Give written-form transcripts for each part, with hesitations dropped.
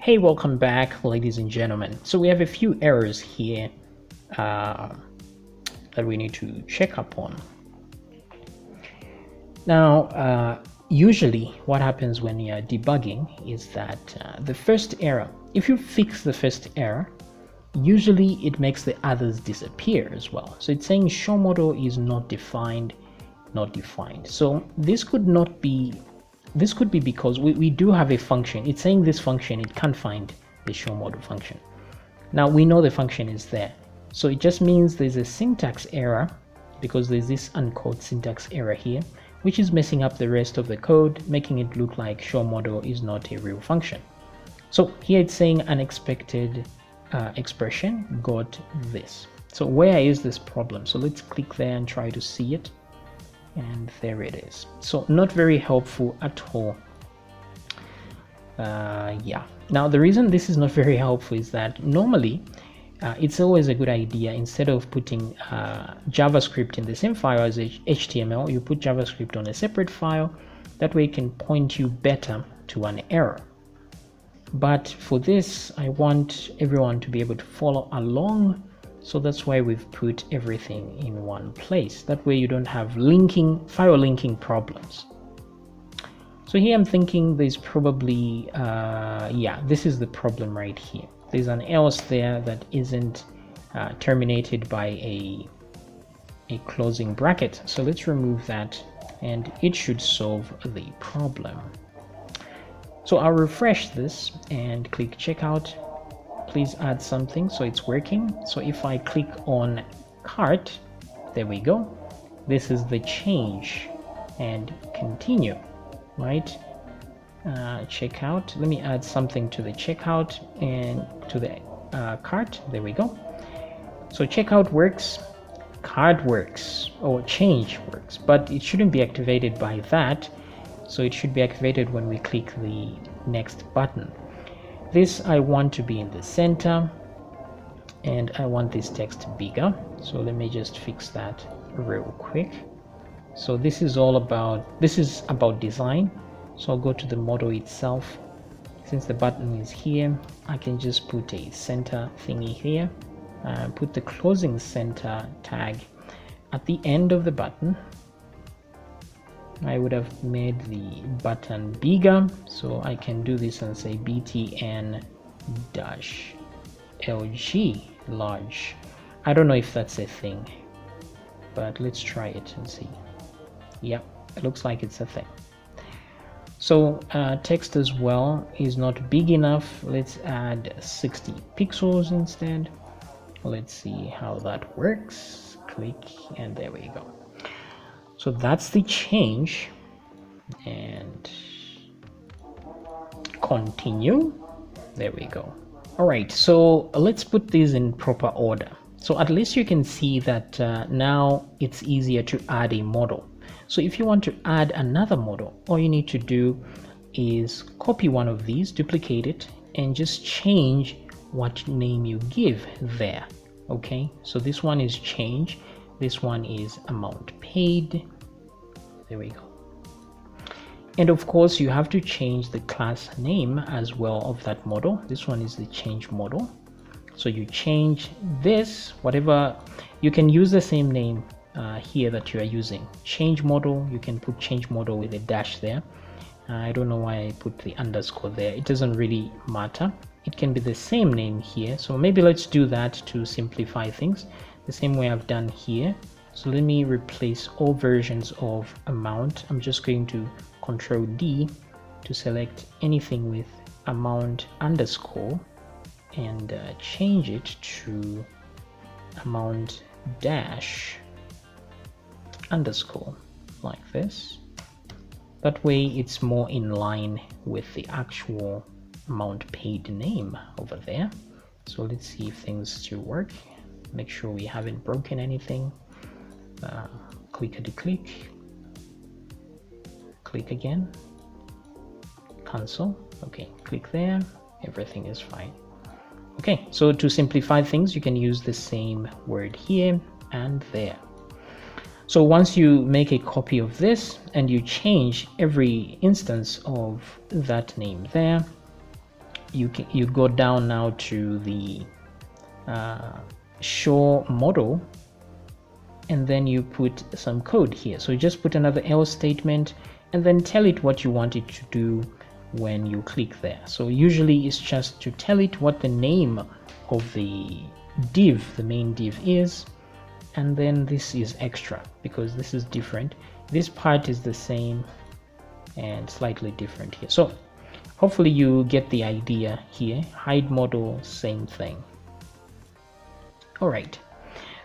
Hey, welcome back, ladies and gentlemen. So we have a few errors here that we need to check up on. Now, usually what happens when you're debugging is that the first error, if you fix the first error, usually it makes the others disappear as well. So it's saying show model is not defined. So this could be because we do have a function. It's saying this function, it can't find the show model function. Now we know the function is there. So it just means there's a syntax error because there's this uncoded syntax error here, which is messing up the rest of the code, making it look like show model is not a real function. So here it's saying unexpected expression got this. So where is this problem? So let's click there and try to see it. And there it is. So not very helpful at all. Yeah. Now the reason this is not very helpful is that normally it's always a good idea, instead of putting JavaScript in the same file as HTML, you put JavaScript on a separate file. That way it can point you better to an error. But for this, I want everyone to be able to follow along. So that's why we've put everything in one place. That way you don't have file linking problems. So here I'm thinking there's probably, yeah, this is the problem right here. There's an else there that isn't terminated by a closing bracket. So let's remove that and it should solve the problem. So I'll refresh this and click checkout. Please add something, so it's working. So if I click on cart, there we go. This is the change and continue, right? Checkout. Let me add something to the checkout and to the cart. There we go. So checkout works, cart works, or change works, but it shouldn't be activated by that. So it should be activated when we click the next button. This I want to be in the center and I want this text bigger. So let me just fix that real quick. So this is about design. So I'll go to the model itself. Since the button is here, I can just put a center thingy here, put the closing center tag at the end of the button. I would have made the button bigger, so I can do this and say btn-lg large. I don't know if that's a thing, but let's try it and see. Yep, it looks like it's a thing. So text as well is not big enough. Let's add 60 pixels instead. Let's see how that works. Click and there we go. So that's the change, and continue. There we go. All right, so let's put these in proper order. So at least you can see that now it's easier to add a model. So if you want to add another model, all you need to do is copy one of these, duplicate it, and just change what name you give there. Okay, so this one is change. This one is amount paid. There we go. And of course you have to change the class name as well of that model. This one is the change model. So you change this, whatever, you can use the same name here that you are using. Change model, you can put change model with a dash there. I don't know why I put the underscore there. It doesn't really matter. It can be the same name here. So maybe let's do that to simplify things, the same way I've done here. So let me replace all versions of amount. I'm just going to Control D to select anything with amount underscore and change it to amount dash underscore like this. That way it's more in line with the actual amount paid name over there. So let's see if things still work. Make sure we haven't broken anything. Clickety-click, click again, cancel. Okay, click there, everything is fine. Okay, so to simplify things, you can use the same word here and there. So once you make a copy of this and you change every instance of that name there, you go down now to the show model, and then you put some code here. So you just put another else statement and then tell it what you want it to do when you click there. So usually it's just to tell it what the name of the div, the main div is, and then this is extra because this is different. This part is the same and slightly different here. So hopefully you get the idea here. Hide model, same thing. All right,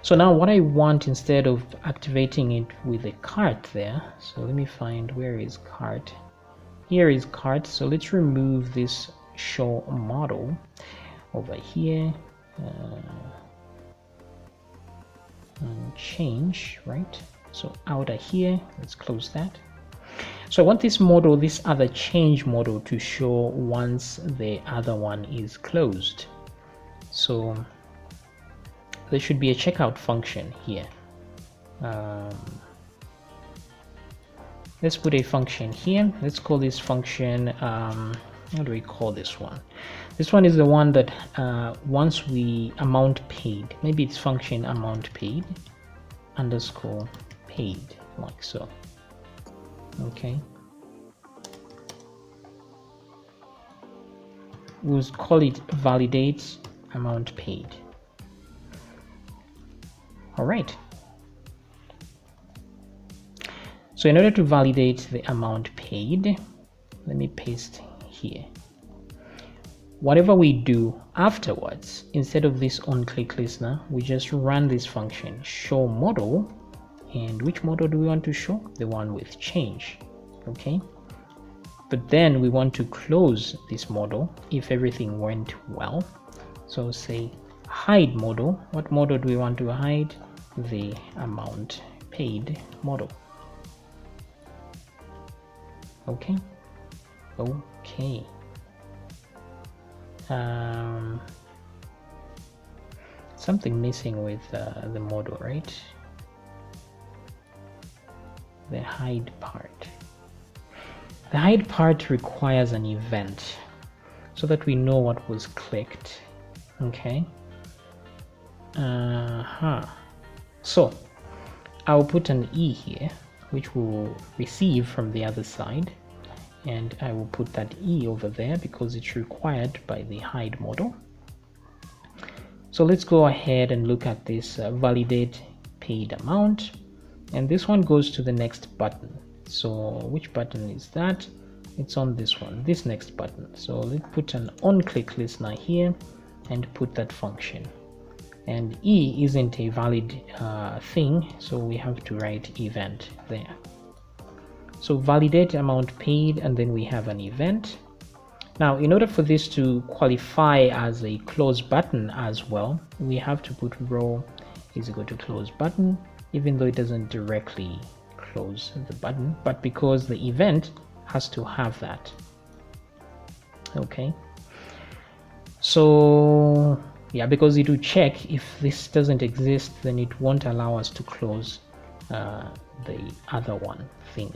so now what I want, instead of activating it with a cart there, so let me find, where is cart? Here is cart. So let's remove this show model over here and change, right? So outer here, let's close that. So I want this model, this other change model, to show once the other one is closed. So there should be a checkout function here. Let's put a function here. Let's call this function, how do we call this one? This one is the one that once we amount paid, maybe it's function amount paid underscore paid, like so. Okay, we'll call it validate amount paid. All right, so in order to validate the amount paid, let me paste here. Whatever we do afterwards, instead of this onClick listener, we just run this function show model. And which model do we want to show? The one with change. Okay, but then we want to close this model if everything went well. So say hide model. What model do we want to hide? The amount paid model. Okay, something missing with the model, right? The hide part. The hide part requires an event so that we know what was clicked. Okay. So I'll put an E here, which will receive from the other side, and I will put that E over there because it's required by the hide model. So let's go ahead and look at this validate paid amount. And this one goes to the next button. So which button is that? It's on this one, this next button. So let's put an onClick listener here and put that function. And E isn't a valid thing, so we have to write event there. So validate amount paid, and then we have an event. Now, in order for this to qualify as a close button as well, we have to put row is equal to close button, even though it doesn't directly close the button, but because the event has to have that. Okay, so yeah, because it will check if this doesn't exist, then it won't allow us to close the other one thing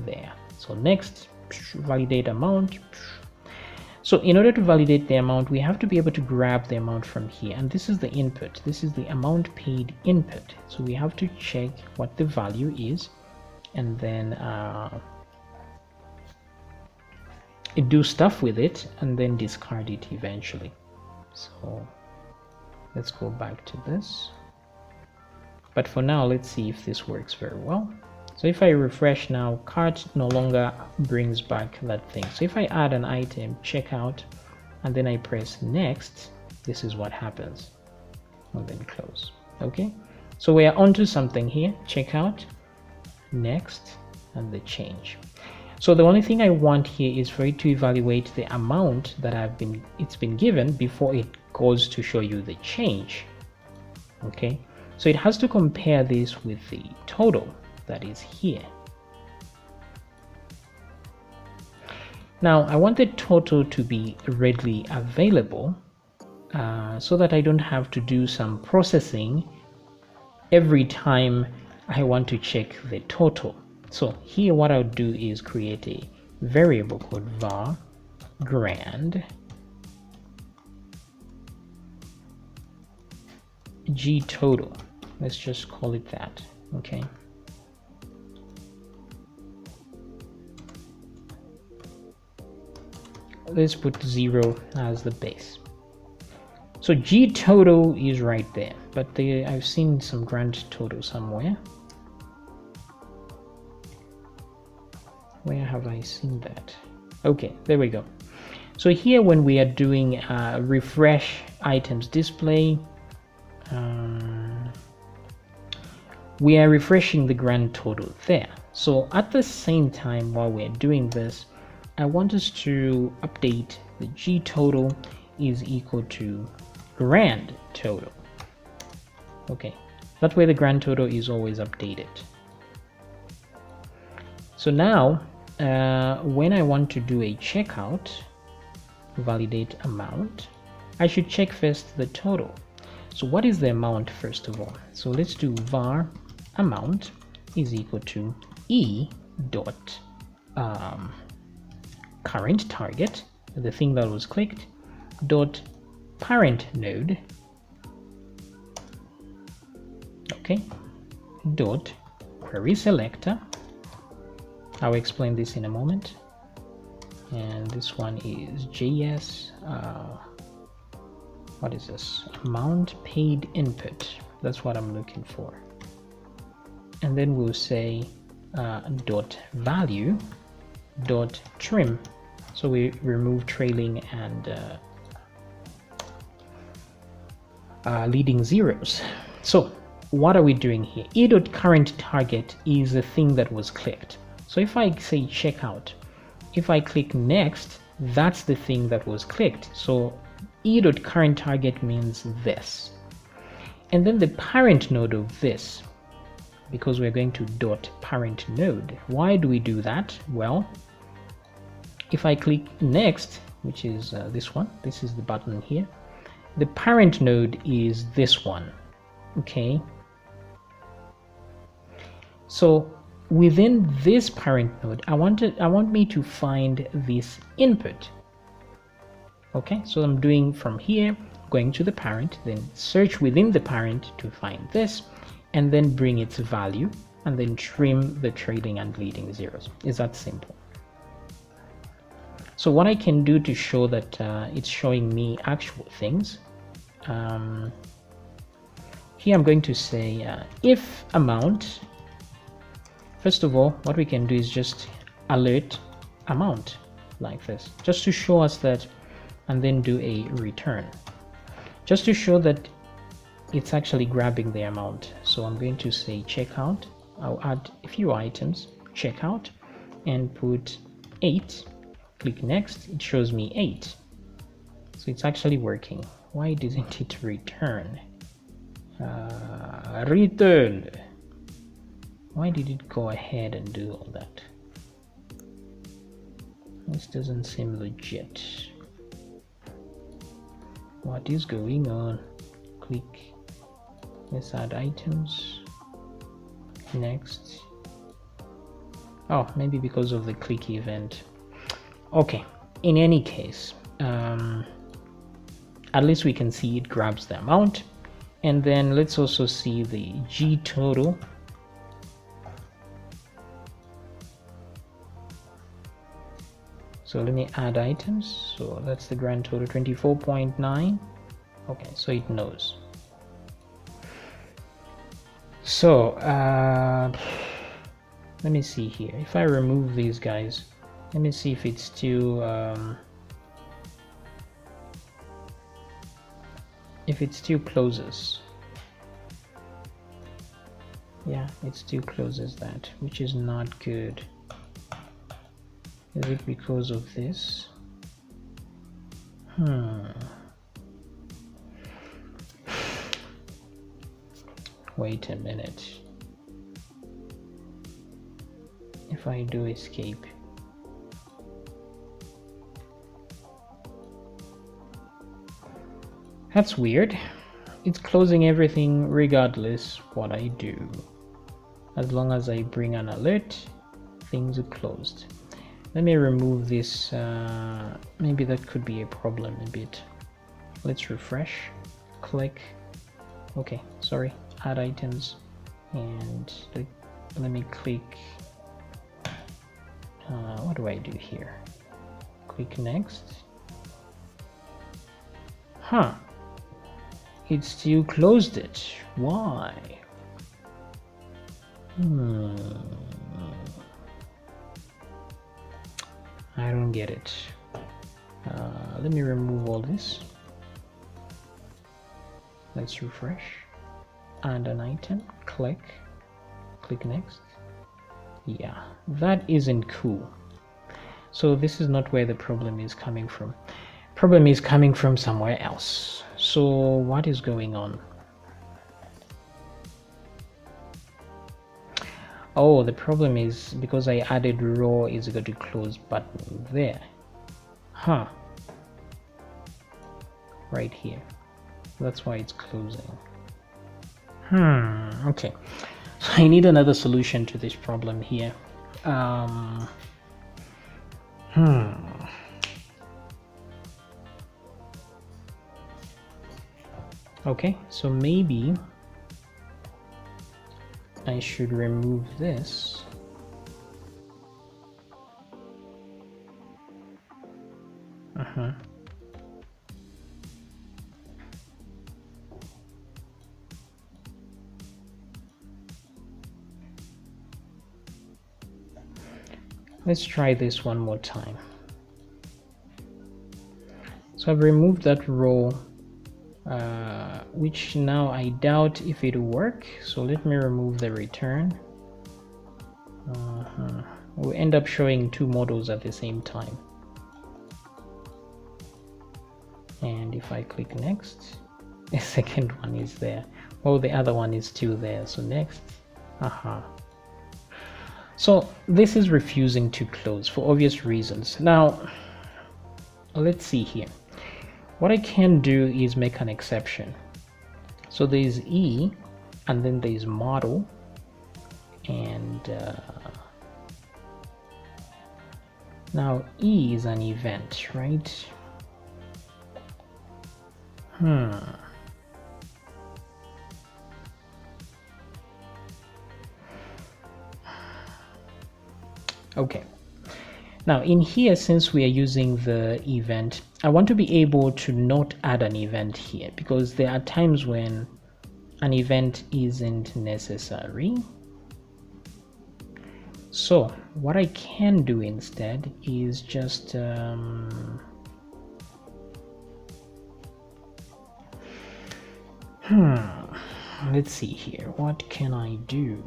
there. So next, validate amount. So in order to validate the amount, we have to be able to grab the amount from here, and this is the input. This is the amount paid input. So we have to check what the value is, and then do stuff with it, and then discard it eventually. So let's go back to this. But for now, let's see if this works very well. So if I refresh now, cart no longer brings back that thing. So if I add an item, checkout, and then I press next, this is what happens. And then close. Okay, so we are onto something here. Checkout, next, and the change. So the only thing I want here is for it to evaluate the amount that it's been given before it goes to show you the change. Okay, so it has to compare this with the total that is here. Now I want the total to be readily available so that I don't have to do some processing every time I want to check the total. So here what I'll do is create a variable called var grand G total. Let's just call it that. Okay. Let's put 0 as the base. So G total is right there, but I've seen some grand total somewhere. Where have I seen that? Okay, there we go. So here when we are doing refresh items display, we are refreshing the grand total there. So at the same time while we're doing this, I want us to update the G total is equal to grand total. Okay, that way the grand total is always updated. So now when I want to do a checkout, validate amount, I should check first the total. So what is the amount first of all? So let's do var amount is equal to e dot current target, the thing that was clicked, dot parent node, okay, dot query selector. I'll explain this in a moment. And this one is JS, what is this? Amount paid input. That's what I'm looking for. And then we'll say dot value dot trim. So we remove trailing and leading zeros. So what are we doing here? E dot current target is the thing that was clicked. So if I say checkout, if I click next, that's the thing that was clicked. So e dot current target means this. And then the parent node of this, because we're going to dot parent node. Why do we do that? Well, if I click next, which is this one, this is the button here, the parent node is this one. Okay. So within this parent node, I want me to find this input. Okay, so I'm doing from here, going to the parent, then search within the parent to find this, and then bring its value, and then trim the trailing and leading zeros. It's that simple. So what I can do to show that it's showing me actual things, here I'm going to say if amount. First of all, what we can do is just alert amount like this, just to show us that, and then do a return, just to show that it's actually grabbing the amount. So I'm going to say checkout. I'll add a few items, checkout, and put 8. Click next, it shows me 8. So it's actually working. Why didn't it return? Return. Why did it go ahead and do all that? This doesn't seem legit. What is going on? Click. Let's add items. Next. Oh, maybe because of the click event. Okay, in any case, at least we can see it grabs the amount. And then let's also see the G total. So let me add items. So that's the grand total, 24.9. Okay, so it knows. So let me see here. If I remove these guys, let me see if it's still closes. Yeah, it still closes that, which is not good. Is it because of this? Wait a minute. If I do escape, that's weird. It's closing everything regardless what I do. As long as I bring an alert, things are closed. Let me remove this. Maybe that could be a problem a bit. Let's refresh, click, okay, sorry, add items, and let me click, what do I do here? Click next. Huh, it still closed it. Why? I don't get it. Let me remove all this. Let's refresh. Add an item, click next. Yeah, that isn't cool. So this is not where the problem is coming from. Problem is coming from somewhere else. So what is going on? Oh, the problem is because I added raw is equal to close button there. Huh. Right here. That's why it's closing. Okay. So I need another solution to this problem here. Okay, so maybe I should remove this. Let's try this one more time. So I've removed that row, which now I doubt if it will work. So let me remove the return. We'll end up showing two models at the same time. And if I click next, the second one is there. Oh, the other one is still there. So next. So this is refusing to close for obvious reasons. Now, let's see here. What I can do is make an exception. So there's E, and then there's model, and now E is an event, right? Okay. Now in here, since we are using the event, I want to be able to not add an event here, because there are times when an event isn't necessary. So what I can do instead is just let's see here, what can I do?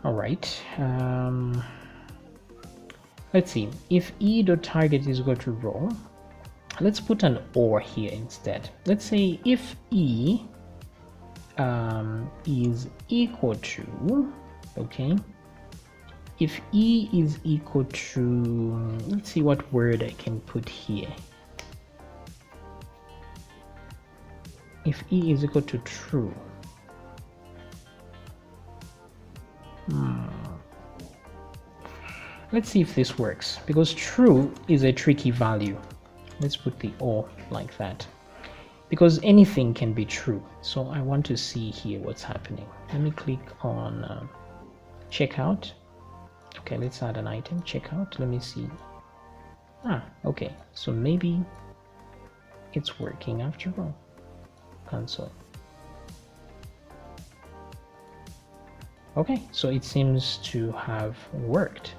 All right, let's see, if e.target is equal to row, let's put an or here instead. Let's say if e is equal to, okay, if e is equal to, let's see what word I can put here. If e is equal to true, let's see if this works, because true is a tricky value. Let's put the or like that, because anything can be true. So I want to see here what's happening. Let me click on checkout. Okay, let's add an item, checkout. Let me see. Okay, so maybe it's working after all. Console. Okay, so it seems to have worked.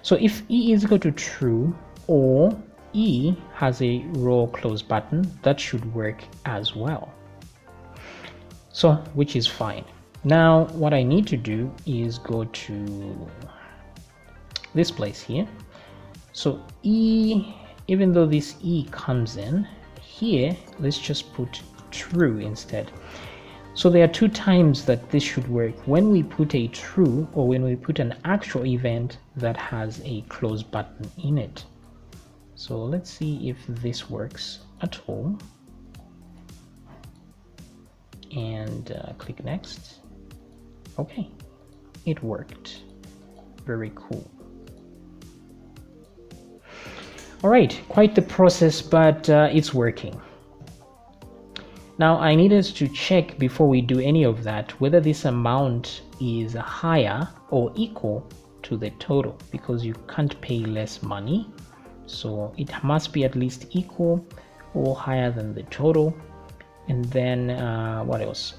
So if e is equal to true, or e has a row close button, that should work as well. So, which is fine. Now what I need to do is go to this place here. So e, even though this e comes in here, let's just put true instead. So there are two times that this should work: when we put a true, or when we put an actual event that has a close button in it. So let's see if this works at all, and click next. Okay, it worked. Very cool. All right, quite the process, but it's working. Now I need us to check before we do any of that whether this amount is higher or equal to the total, because you can't pay less money, so it must be at least equal or higher than the total. And then what else?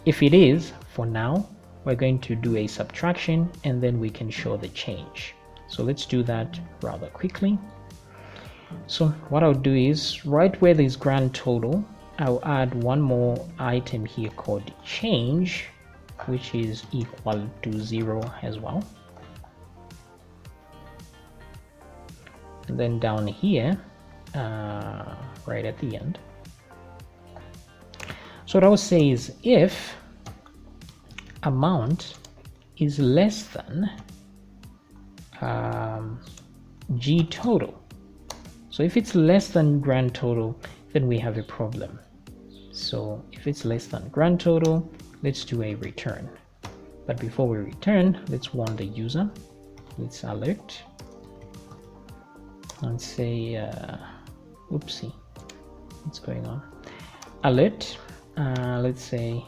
If it is, for now we're going to do a subtraction and then we can show the change. So let's do that rather quickly. So what I'll do is, right where there's grand total, I'll add one more item here called change, which is equal to 0 as well. And then down here, right at the end. So what I will say is, if amount is less than G total. So if it's less than grand total, then we have a problem. So if it's less than grand total, let's do a return. But before we return, let's warn the user. Let's alert and say, oopsie, what's going on? Alert, let's say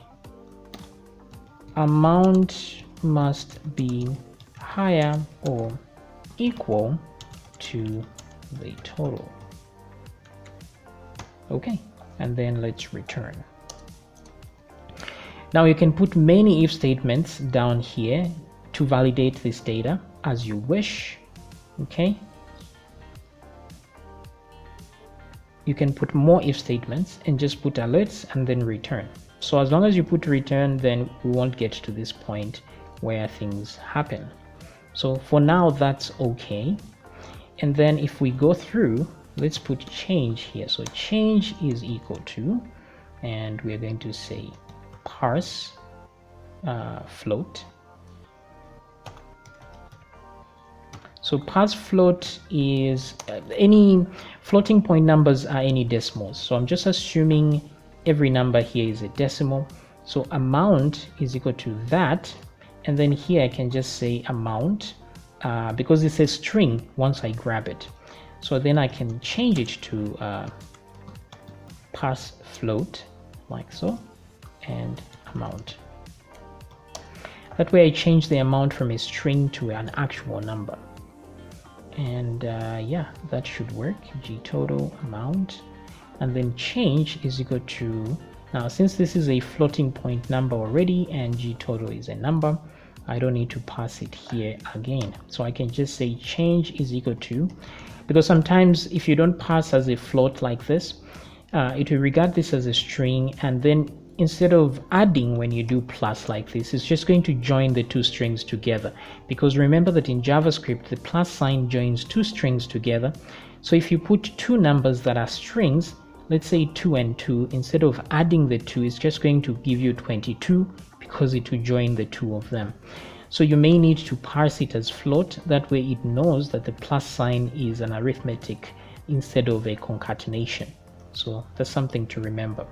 amount must be higher or equal to the total. Okay, and then let's return. Now you can put many if statements down here to validate this data as you wish. Okay, you can put more if statements and just put alerts and then return. So as long as you put return, then we won't get to this point where things happen. So for now, that's okay. And then if we go through, let's put change here. So change is equal to, and we're going to say parse float. So parse float is any floating point numbers are any decimals. So I'm just assuming every number here is a decimal. So amount is equal to that. And then here I can just say amount because it's a string once I grab it. So then I can change it to parse float like so, and amount. That way I change the amount from a string to an actual number. And yeah, that should work. G total amount, and then change is equal to, now since this is a floating point number already and G total is a number, I don't need to pass it here again. So I can just say change is equal to, because sometimes if you don't pass as a float like this, it will regard this as a string, and then instead of adding when you do plus like this, it's just going to join the two strings together. Because remember that in JavaScript, the plus sign joins two strings together. So if you put two numbers that are strings, let's say 2 and 2, instead of adding the 2, it's just going to give you 22 because it will join the two of them. So you may need to parse it as float. That way it knows that the plus sign is an arithmetic instead of a concatenation. So that's something to remember.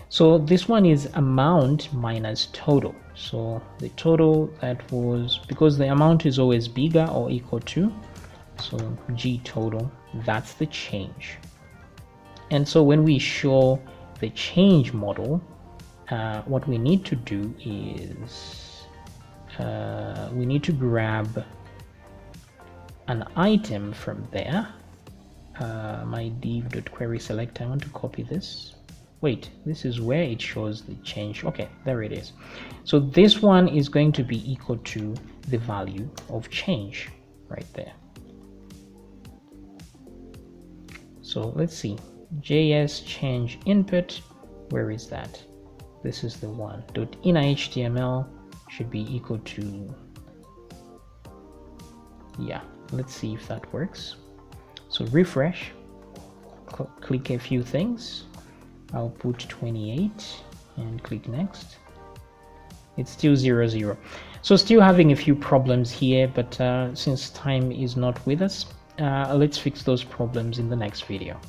So this one is amount minus total. So the total, that was, because the amount is always bigger or equal to, so G total, that's the change. And so when we show the change model, what we need to do is we need to grab an item from there. My div.querySelect, I want to copy this. Wait, this is where it shows the change. Okay, there it is. So this one is going to be equal to the value of change right there. So let's see, JS change input, where is that? This is the one. .inner.html should be equal to, yeah, let's see if that works. So refresh, click a few things. I'll put 28 and click next. It's still 0, 0. So still having a few problems here, but since time is not with us, let's fix those problems in the next video.